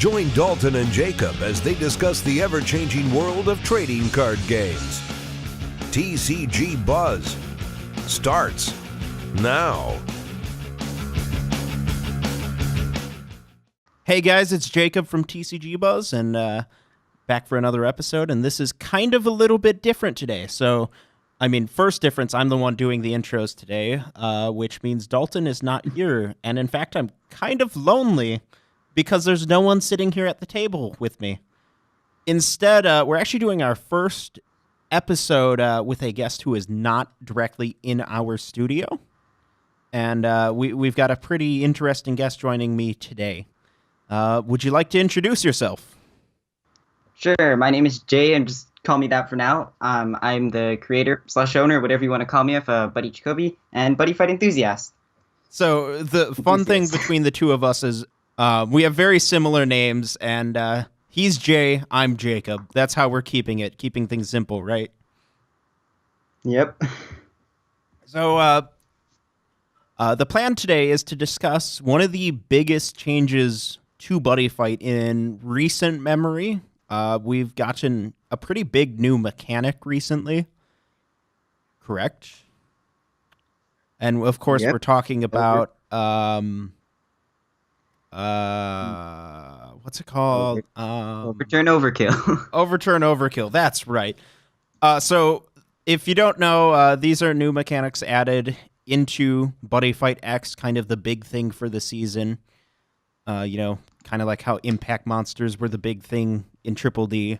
Join Dalton and Jacob as they discuss the ever-changing world of trading card games. TCG Buzz starts now. Hey guys, it's Jacob from TCG Buzz, and back for another episode, and this is kind of a little bit different today. So, first difference, I'm the one doing the intros today, which means Dalton is not here, and in fact, I'm kind of lonely because there's no one sitting here at the table with me. Instead, we're actually doing our first episode with a guest who is not directly in our studio, and we've got a pretty interesting guest joining me today. Would you like to introduce yourself? Sure. My name is Jay, and just call me that for now. I'm the creator / owner, whatever you want to call me, of Buddy Jacoby and Buddyfight enthusiast. So the fun thing between the two of us is we have very similar names, and he's Jay, I'm Jacob. That's how we're keeping things simple, right? Yep. So the plan today is to discuss one of the biggest changes to Buddyfight in recent memory. We've gotten a pretty big new mechanic recently, correct? And of course, Yep. we're talking about what's it called? Overturn Overkill. Overturn Overkill. That's right. So if you don't know, these are new mechanics added into Buddyfight X, kind of the big thing for the season. Kind of like how Impact Monsters were the big thing in Triple D.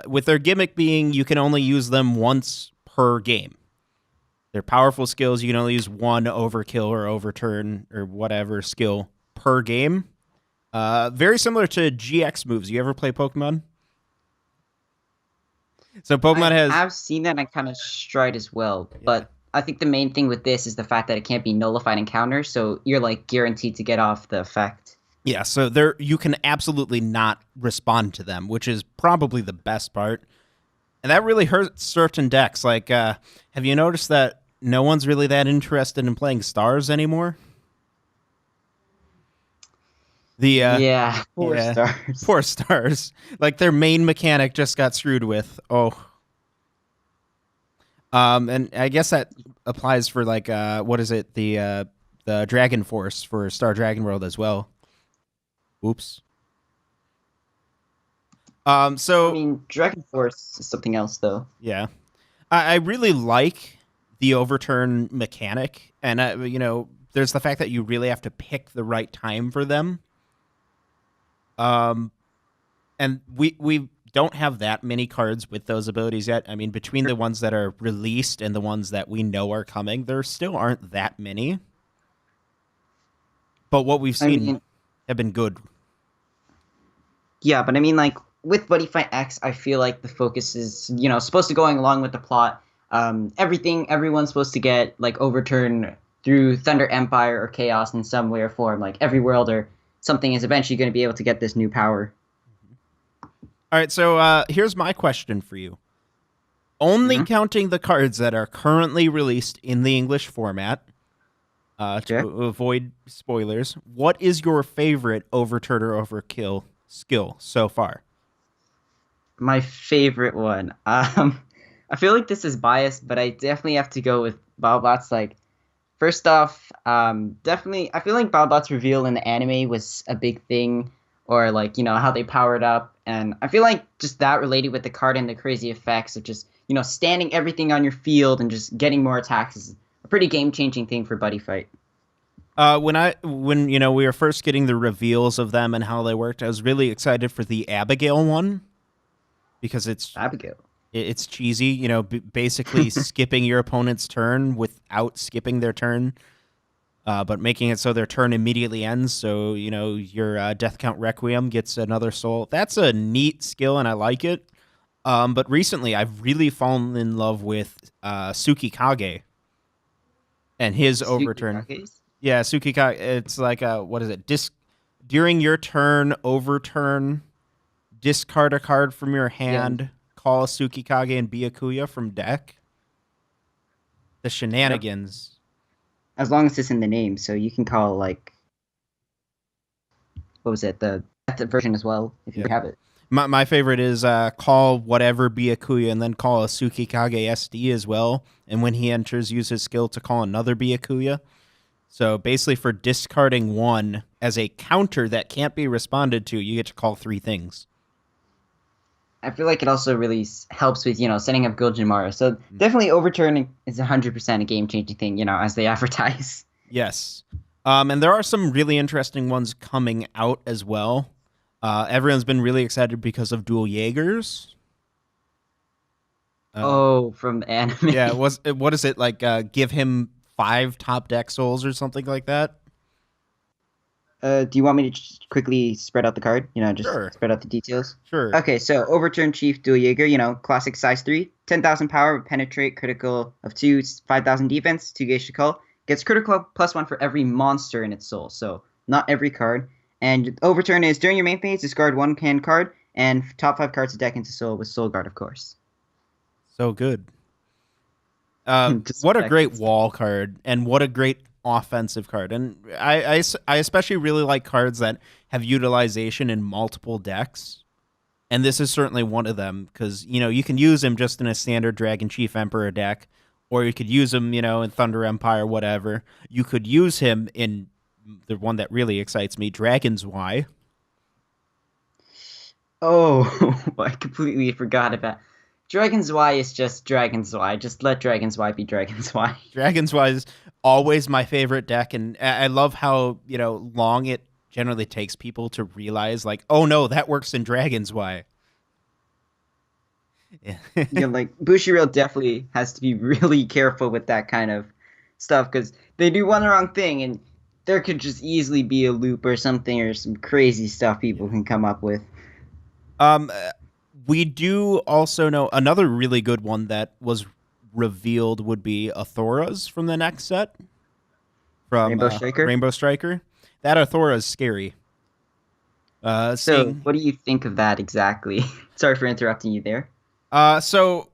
With their gimmick being you can only use them once per game. They're powerful skills. You can only use one Overkill or Overturn or whatever skill per game. Very similar to GX moves. You ever play Pokemon? So Pokemon I've seen that, and I kind of stride as well, but I think the main thing with this is the fact that it can't be nullified in counters, so you're like guaranteed to get off the effect. Yeah, so you can absolutely not respond to them, which is probably the best part. And that really hurts certain decks. Like, have you noticed that no one's really that interested in playing Stars anymore? Poor Stars. Poor Stars. Like, their main mechanic just got screwed with. Oh. And I guess that applies for, like, what is it? The Dragon Force for Star Dragon World as well. Oops. Dragon Force is something else, though. Yeah. I really like the Overturn mechanic, and, there's the fact that you really have to pick the right time for them. And we don't have that many cards with those abilities yet. I mean, between the ones that are released and the ones that we know are coming, there still aren't that many. But what we've seen have been good. Yeah, but with Buddyfight X, I feel like the focus is, supposed to going along with the plot. Everyone's supposed to get, like, Overturn through Thunder Empire or Chaos in some way or form. Like, every world or something is eventually going to be able to get this new power. All right, so here's my question for you. Only counting the cards that are currently released in the English format, to avoid spoilers, what is your favorite Overturn or Overkill skill so far? My favorite one. I feel like this is biased, but I definitely have to go with BattleBots. Like, first off, definitely, I feel like BattleBots reveal in the anime was a big thing, or like, how they powered up. And I feel like just that related with the card and the crazy effects of just, standing everything on your field and just getting more attacks is a pretty game-changing thing for Buddyfight. When we were first getting the reveals of them and how they worked, I was really excited for the Abigail one because it's cheesy, basically skipping your opponent's turn without skipping their turn, but making it so their turn immediately ends. So your Death Count Requiem gets another soul. That's a neat skill, and I like it. But recently, I've really fallen in love with Tsukikage and his Overturn. Yeah, Tsukikage. It's like what is it? During your turn, Overturn, discard a card from your hand, call Tsukikage and Byakuya from deck. The shenanigans. As long as it's in the name, so you can call, like, what was it? The version as well, if you have it. My favorite is call whatever Byakuya and then call a Tsukikage SD as well. And when he enters, use his skill to call another Byakuya. So basically for discarding one as a counter that can't be responded to, you get to call 3 things. I feel like it also really helps with, setting up Gojimara. So definitely Overturn is 100% a game-changing thing, as they advertise. Yes. And there are some really interesting ones coming out as well. Everyone's been really excited because of dual Jagers. From anime. Yeah, what is it, like give him 5 top deck souls or something like that? Do you want me to just quickly spread out the card? Sure. Spread out the details? Sure. Okay, so Overturn Chief Dual Jager, classic size 3, 10,000 power, penetrate, critical of 2, 5,000 defense, 2 gauge to call. Gets critical +1 for every monster in its soul, so not every card. And Overturn is, during your main phase, discard 1 hand card, and top 5 cards of deck into soul with Soul Guard, of course. So good. What a great wall card, and what a great offensive card. And I especially really like cards that have utilization in multiple decks. And this is certainly one of them, because, you can use him just in a standard Dragon Chief Emperor deck, or you could use him, in Thunder Empire, whatever. You could use him in the one that really excites me, Dragon's Y. Oh, I completely forgot about Dragon's Y is just Dragon's Y. Just let Dragon's Y be Dragon's Y. Dragon's Y is always my favorite deck, and I love how, long it generally takes people to realize, like, oh no, that works in Dragon's Y. Yeah. Bushiroad definitely has to be really careful with that kind of stuff, because they do one wrong thing, and there could just easily be a loop or something, or some crazy stuff people can come up with. We do also know another really good one that was revealed would be Athoris from the next set. From Rainbow Striker. That Athora is scary. So what do you think of that exactly? Sorry for interrupting you there. So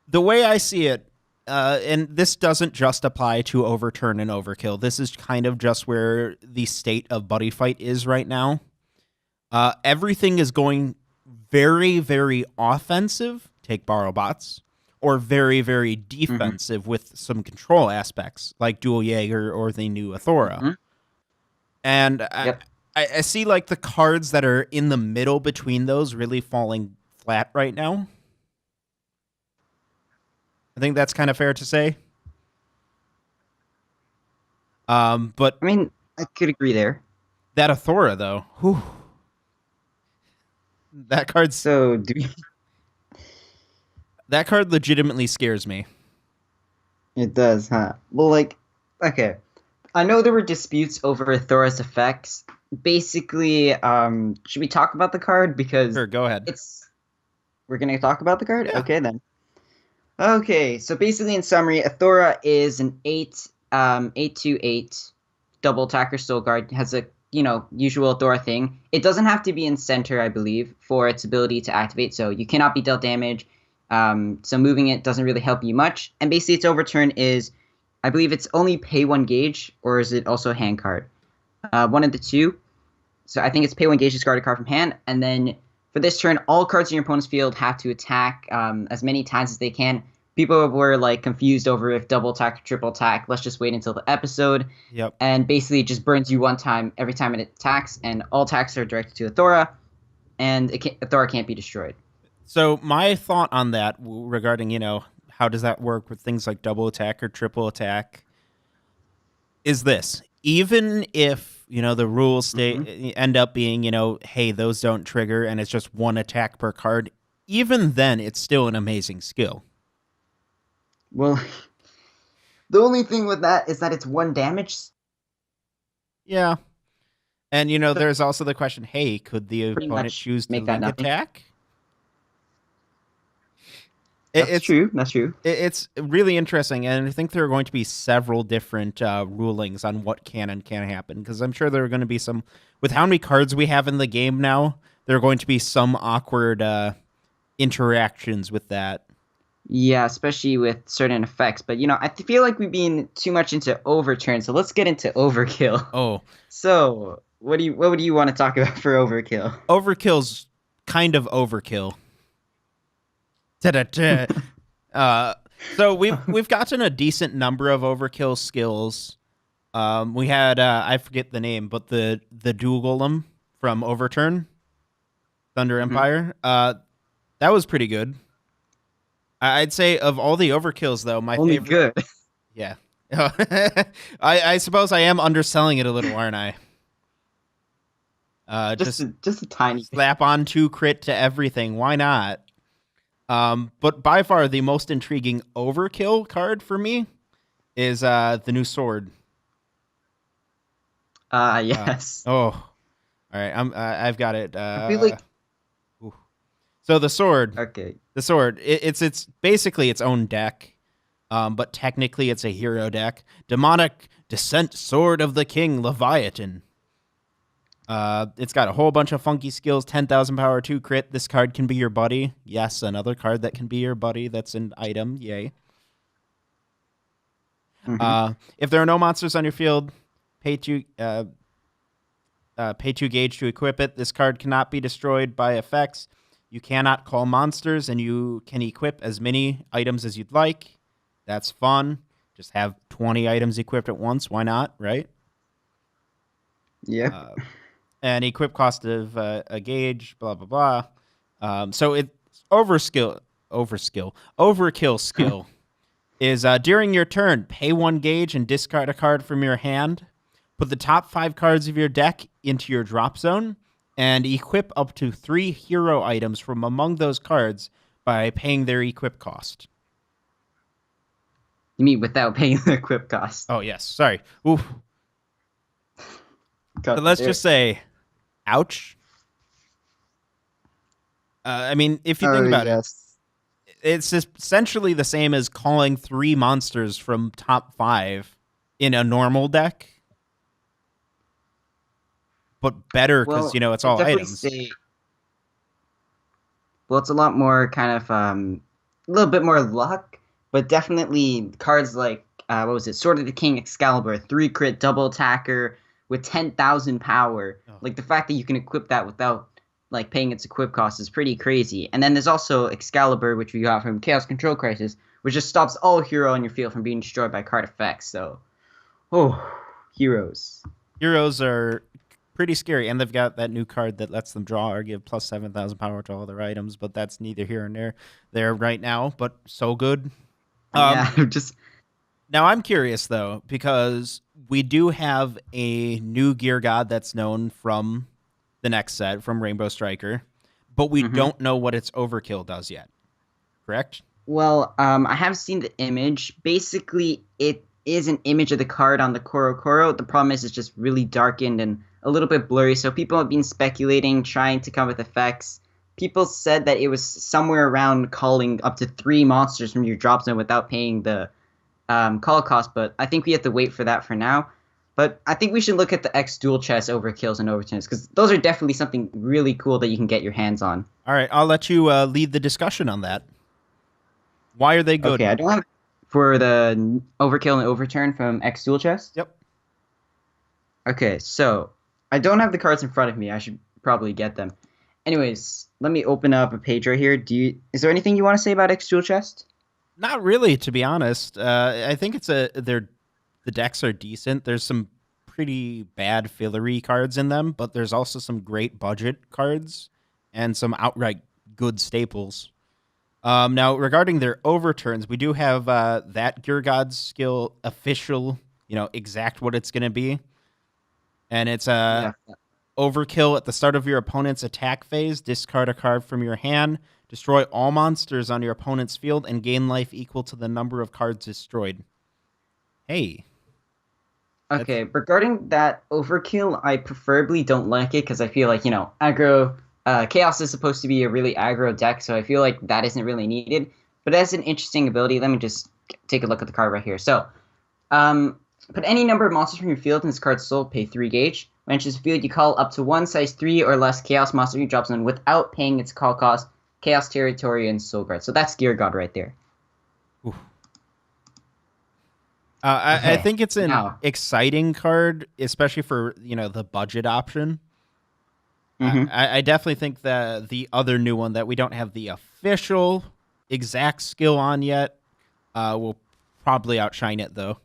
the way I see it, and this doesn't just apply to Overturn and Overkill. This is kind of just where the state of Buddyfight is right now. Everything is going very, very offensive, take borrow bots, or very, very defensive with some control aspects, like Dual Jager or the new Athora. And I see like the cards that are in the middle between those really falling flat right now. I think that's kind of fair to say. But I mean, I could agree there. That Athora, though, whew. That card's that card legitimately scares me. It does, huh? Well, okay. I know there were disputes over Athora's effects. Basically, should we talk about the card? Because sure, go ahead. We're going to talk about the card? Yeah. Okay, then. Okay, so basically, in summary, Athora is an 8/8 double attacker soul guard. Has a usual Athora thing. It doesn't have to be in center, I believe, for its ability to activate, so you cannot be dealt damage. So moving it doesn't really help you much. And basically, its Overturn is, I believe it's only pay 1 gauge, or is it also a hand card? One of the two. So I think it's pay 1 gauge, discard a card from hand, and then for this turn, all cards in your opponent's field have to attack as many times as they can. People were confused over if double attack or triple attack. Let's just wait until the episode. Yep. And basically, it just burns you one time every time it attacks, and all attacks are directed to Athora, and Athora can't be destroyed. So my thought on that regarding, how does that work with things like double attack or triple attack is this. Even if, the rules end up being, hey, those don't trigger and it's just 1 attack per card, even then it's still an amazing skill. Well, the only thing with that is that it's 1 damage. Yeah. And, there's also the question, hey, could the opponent choose to link attack? That's true. It's really interesting, and I think there are going to be several different rulings on what can and can't happen, because I'm sure there are going to be some, with how many cards we have in the game now, there are going to be some awkward interactions with that. Yeah, especially with certain effects. But, I feel like we've been too much into Overturn, so let's get into Overkill. Oh. So, what do you want to talk about for Overkill? Overkill's kind of overkill. Ta-da-ta. So we've gotten a decent number of Overkill skills. We had I forget the name, but the dual golem from Overturn, Thunder Empire. That was pretty good. I'd say of all the Overkills, though, my Only favorite. good. Yeah. I suppose I am underselling it a little, aren't I? Just a tiny slap on 2 crit to everything. Why not? But by far the most intriguing Overkill card for me is the new sword. Yes. All right. I've got it. I feel like. So the sword. Okay. The sword. It's basically its own deck, but technically it's a hero deck. Demonic Descent Sword of the King Leviathan. It's got a whole bunch of funky skills. 10,000 power, 2 crit. This card can be your buddy. Yes, another card that can be your buddy. That's an item. Yay. If there are no monsters on your field, pay 2 gauge to equip it. This card cannot be destroyed by effects. You cannot call monsters, and you can equip as many items as you'd like. That's fun. Just have 20 items equipped at once. Why not, right? Yeah. And equip cost of a gauge, blah, blah, blah. So it's overkill skill is during your turn, pay 1 gauge and discard a card from your hand. Put the top 5 cards of your deck into your drop zone and equip up to 3 hero items from among those cards by paying their equip cost. You mean without paying the equip cost? Oh, yes. Sorry. Oof. But let's just say, ouch. I mean, if you think about it, it's essentially the same as calling 3 monsters from top 5 in a normal deck. But better because, it's all items. Well, it's a lot more kind of a little bit more luck, but definitely cards like, what was it? Sword of the King Excalibur, 3 crit, double attacker with 10,000 power. Oh. Like the fact that you can equip that without like paying its equip cost is pretty crazy. And then there's also Excalibur, which we got from Chaos Control Crisis, which just stops all hero on your field from being destroyed by card effects. So, heroes. Heroes are pretty scary, and they've got that new card that lets them draw or give plus 7,000 power to all their items, but that's neither here nor there right now, but so good. Now I'm curious, though, because we do have a new Gear God that's known from the next set, from Rainbow Striker, but we don't know what its Overkill does yet, correct? Well, I have seen the image. Basically, it is an image of the card on the Koro. The problem is it's just really darkened and a little bit blurry, so people have been speculating, trying to come with effects. People said that it was somewhere around calling up to 3 monsters from your drop zone without paying the call cost, but I think we have to wait for that for now. But I think we should look at the X dual chest Overkills and Overturns, because those are definitely something really cool that you can get your hands on. All right, I'll let you lead the discussion on that. Why are they good? Okay, I don't have for the Overkill and Overturn from X dual chest? Yep. Okay, so I don't have the cards in front of me. I should probably get them. Anyways, let me open up a page right here. Is there anything you want to say about X dual chest? Not really, to be honest. I think the decks are decent. There's some pretty bad fillery cards in them, but there's also some great budget cards and some outright good staples. Now, regarding their overturns, we do have that Gear God skill official, exact what it's going to be. And it's Overkill at the start of your opponent's attack phase. Discard a card from your hand. Destroy all monsters on your opponent's field and gain life equal to the number of cards destroyed. Hey. Okay, regarding that Overkill, I preferably don't like it because I feel like, aggro... Chaos is supposed to be a really aggro deck, so I feel like that isn't really needed. But as an interesting ability, let me just take a look at the card right here. So, put any number of monsters from your field in this card's soul, pay 3 gauge. When it enters the field, you call up to 1 size 3 or less Chaos monster you drop zone without paying its call cost, Chaos Territory, and Soul Guard. So that's Gear God right there. Oof. I think it's an exciting card, especially for, the budget option. I definitely think that the other new one that we don't have the official exact skill on yet will probably outshine it, though.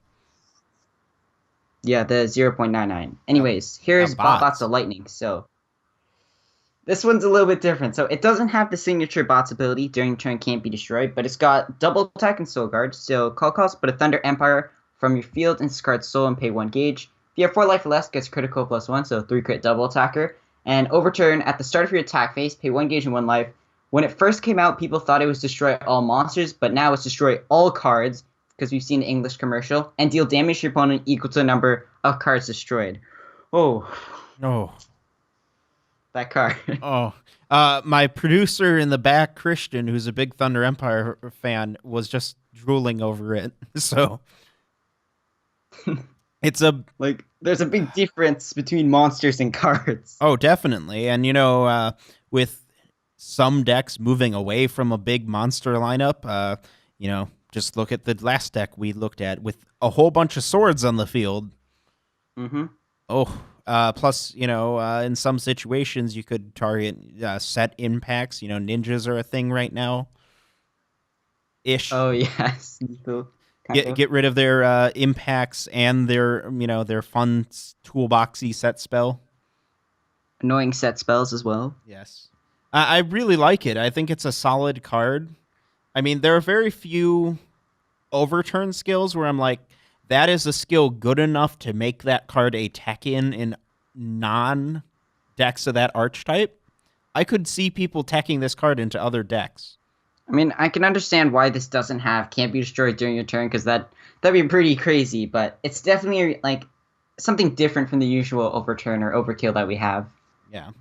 Yeah, the 0.99. Anyways, here's Bots of Lightning. So this one's a little bit different. So it doesn't have the signature Bots ability, during turn can't be destroyed, but it's got double attack and soul guard. So call cost, put a Thunder Empire from your field and discard soul and pay 1 gauge. If you have 4 life or less, gets critical +1, so 3 crit double attacker. And Overturn, at the start of your attack phase, pay 1 gauge and 1 life. When it first came out, people thought it was destroy all monsters, but now it's destroy all cards, because we've seen the English commercial, and deal damage to your opponent equal to the number of cards destroyed. Oh. That card. My producer in the back, Christian, who's a big Thunder Empire fan, was just drooling over it. So it's there's a big difference between monsters and cards. Oh, definitely. And, with some decks moving away from a big monster lineup, just look at the last deck we looked at with a whole bunch of swords on the field. Mm-hmm. Plus, in some situations you could target set impacts. Ninjas are a thing right now. Ish. Oh, yes. Get rid of their impacts and their fun toolboxy set spell. Annoying set spells as well. Yes. I really like it. I think it's a solid card. I mean, there are very few overturn skills where I'm like, that is a skill good enough to make that card a tech in non-decks of that archetype. I could see people teching this card into other decks. I mean, I can understand why this doesn't have can't be destroyed during your turn, because that'd be pretty crazy, but it's definitely something different from the usual Overturn or Overkill that we have. Yeah.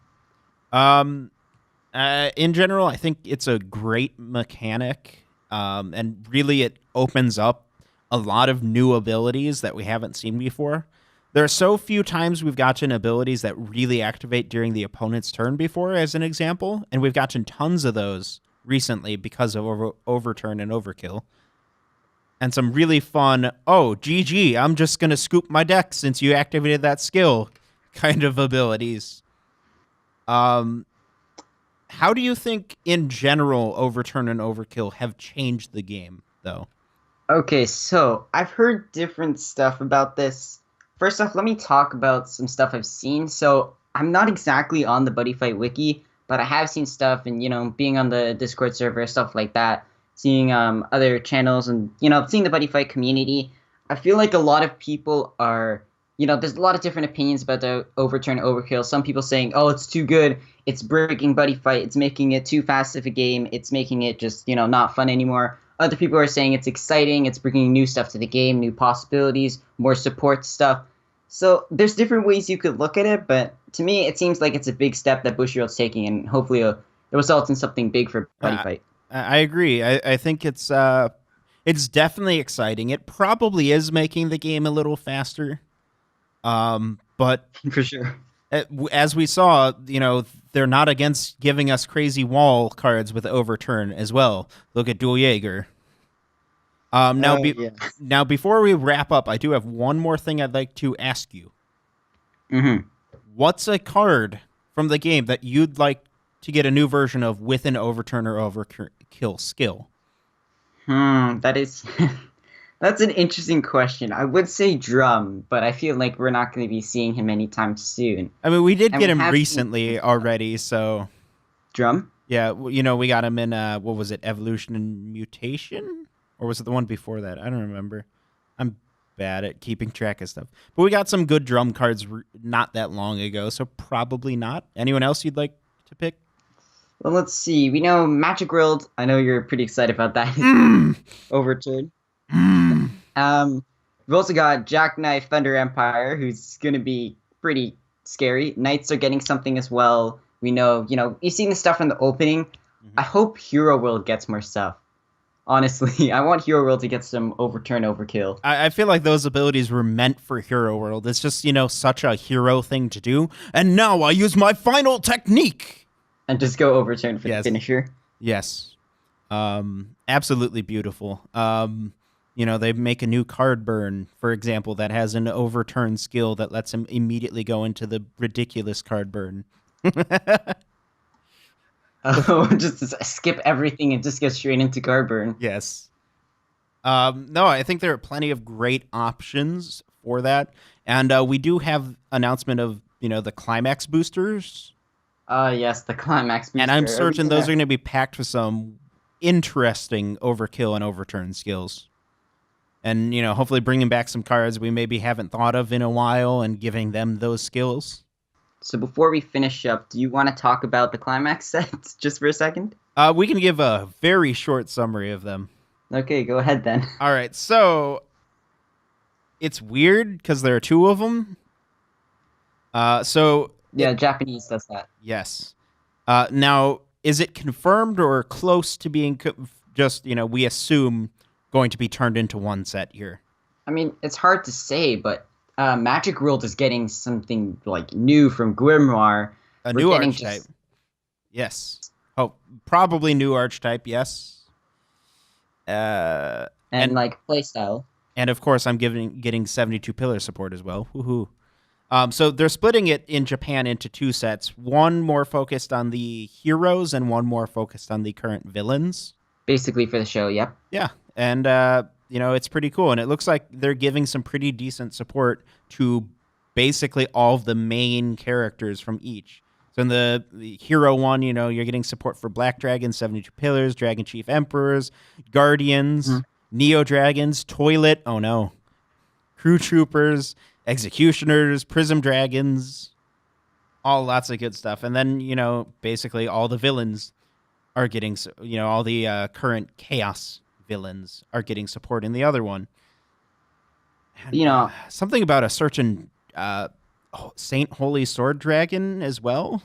In general, I think it's a great mechanic, and really it opens up a lot of new abilities that we haven't seen before. There are so few times we've gotten abilities that really activate during the opponent's turn before, as an example, and we've gotten tons of those recently because of Overturn and Overkill. And some really fun, GG, I'm just going to scoop my deck since you activated that skill kind of abilities. How do you think, in general, Overturn and Overkill have changed the game, though? Okay, so I've heard different stuff about this. First off, let me talk about some stuff I've seen. So I'm not exactly on the Buddyfight wiki, but I have seen stuff and, being on the Discord server, stuff like that, seeing other channels and, seeing the Buddyfight community. I feel like a lot of people are, there's a lot of different opinions about the Overturn Overkill. Some people saying, it's too good. It's breaking Buddyfight. It's making it too fast of a game. It's making it just, not fun anymore. Other people are saying it's exciting. It's bringing new stuff to the game, new possibilities, more support stuff. So there's different ways you could look at it, but to me, it seems like it's a big step that Bushiroad's taking, and hopefully it results in something big for Buddyfight. I agree. I think it's definitely exciting. It probably is making the game a little faster, but for sure. As we saw, they're not against giving us crazy wall cards with Overturn as well. Look at Dual Jager. Now, before we wrap up, I do have one more thing I'd like to ask you. Mm-hmm. What's a card from the game that you'd like to get a new version of with an Overturn or Overkill skill? That is... That's an interesting question. I would say Drum, but I feel like we're not going to be seeing him anytime soon. I mean, we did get him recently already, so... Drum? Yeah, we got him in, what was it, Evolution and Mutation? Or was it the one before that? I don't remember. I'm bad at keeping track of stuff. But we got some good Drum cards not that long ago, so probably not. Anyone else you'd like to pick? Well, let's see. We know Magic World. I know you're pretty excited about that. Overturn. We've also got Jackknife Thunder Empire, who's going to be pretty scary. Knights are getting something as well. We know, you've seen the stuff from the opening. Mm-hmm. I hope Hero World gets more stuff. Honestly, I want Hero World to get some Overturn Overkill. I feel like those abilities were meant for Hero World. It's just, such a hero thing to do. And now I use my final technique. And just go Overturn for the finisher. Yes. Absolutely beautiful. You know, they make a new card burn, for example, that has an overturn skill that lets him immediately go into the ridiculous card burn. Oh, just skip everything and just get straight into card burn. Yes. No, I think there are plenty of great options for that. And we do have announcement of, you know, the Climax boosters. Yes, the Climax booster. And I'm certain those are going to be packed with some interesting overkill and overturn skills. And, you know, hopefully bringing back some cards we maybe haven't thought of in a while and giving them those skills. So before we finish up, do you want to talk about the Climax sets just for a second? We can give a very short summary of them. Okay, go ahead then. All right, so it's weird because there are two of them. Yeah, Japanese does that. Yes. Now, is it confirmed or close to being just, you know, we assume going to be turned into one set here? I mean, it's hard to say, but Magic World is getting something like new from Grimoire. A new archetype. Yes. Oh, probably new archetype, yes. And like playstyle. And of course, I'm getting 72 pillar support as well. Woohoo. So they're splitting it in Japan into two sets. One more focused on the heroes and one more focused on the current villains. Basically for the show, yep. Yeah. And, you know, it's pretty cool. And it looks like they're giving some pretty decent support to basically all of the main characters from each. So in the hero one, you know, you're getting support for Black Dragon, 72 Pillars, Dragon Chief Emperors, Guardians, Neo Dragons, Toilet, oh no, Crew Troopers, Executioners, Prism Dragons, all lots of good stuff. And then, you know, basically all the villains are getting, you know, all the current Chaos villains are getting support in the other one. And, you know, something about a certain Saint Holy Sword Dragon as well.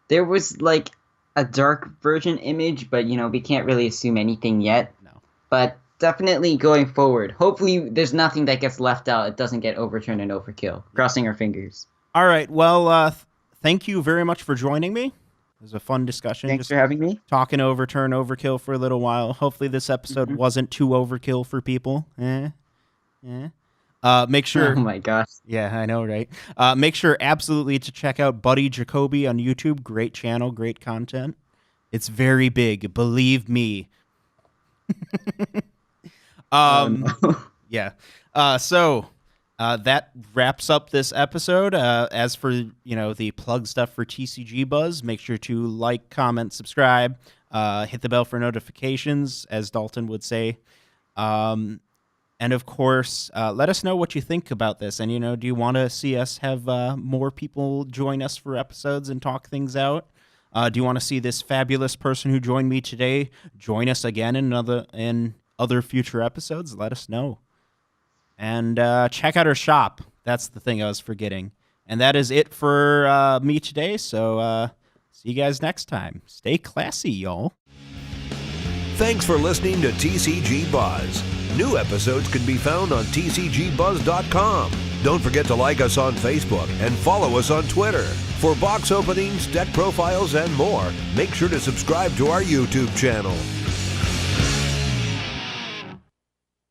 There was like a dark version image, but you know, we can't really assume anything yet. No. But definitely going forward, hopefully there's nothing that gets left out. It doesn't get overturned and overkill. Crossing our fingers. All right. Well, thank you very much for joining me. It was a fun discussion. Thanks for having me. Talking Overturn Overkill for a little while. Hopefully this episode wasn't too overkill for people. Make sure. Oh my gosh. Yeah, I know, right? Make sure absolutely to check out Buddy Jacoby on YouTube. Great channel, great content. It's very big, believe me. Yeah. So that wraps up this episode. As for, you know, the plug stuff for TCG Buzz, make sure to like, comment, subscribe, hit the bell for notifications, as Dalton would say. And of course, let us know what you think about this. And, you know, do you want to see us have more people join us for episodes and talk things out? Do you want to see this fabulous person who joined me today join us again in other future episodes? Let us know. And check out our shop. That's the thing I was forgetting. And that is it for me today. So see you guys next time. Stay classy, y'all. Thanks for listening to TCG Buzz. New episodes can be found on tcgbuzz.com. Don't forget to like us on Facebook and follow us on Twitter. For box openings, deck profiles, and more, make sure to subscribe to our YouTube channel.